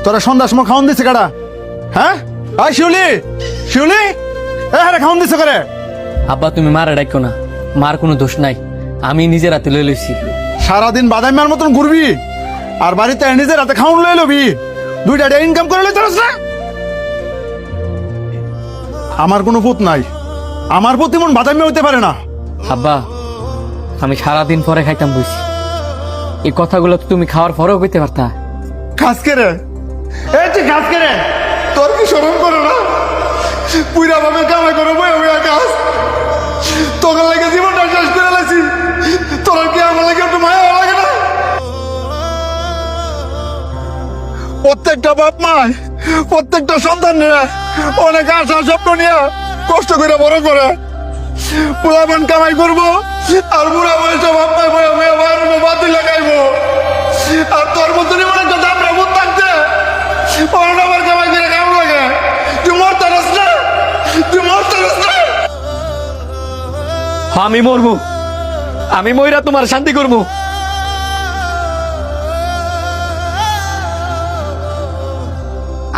তোরা সন্ধ্যার সময় খাওয়ান দিছে কারা? হ্যাঁ আই শিউলি, শিউলি হ্যাঁ খাওয়ান দিছে করে। আব্বা তুমি মারা ডাকো না, মার কোনো দোষ নাই, আমি নিজের হাতে লই লইছি। সারাদিন বাদাম মেয়ার মতন ঘুরবি আর বাড়িতে নিজের হাতে খাওয়ান লই লবি, দুইটা ইনকাম করে লই তোরস না। আমার কোনো পুত নাই, আমার পুত এমন বাদামি হইতে পারে না। আব্বা আমি সারাদিন পরে খাইতাম বুঝছি, এই কথাগুলো তো তুমি খাওয়ার পরেও কইতে পারতা। খাস করে এই তুই খাস করে, তোর কি শরম করে না? পুরা ভাবে কামাই করে বই আমি কাজ, তোর লাগে জীবনটা শেষ করে লাইছি, তোর কি আমার লাগে একটু মায়া লাগে না? প্রত্যেকটা বাপ মা প্রত্যেকটা সন্তানেরা অনেক আশা স্বপ্ন নিয়ে কষ্ট করে বড় করে, পোলাপান কামাই করবো আর বুড়া বয়সে বাপ মায় বয়ে বয়ে বাড়বো, বাতি লাগাইবো। আর তোর মতনই মনে কথা আমরা বুঝ থাকতে আমার কামাই করে কেমন লাগে? তুই মরতে পারস না, তুই মরতে পারস না। আমি মরবো, আমি মইরা তোমার শান্তি করবো।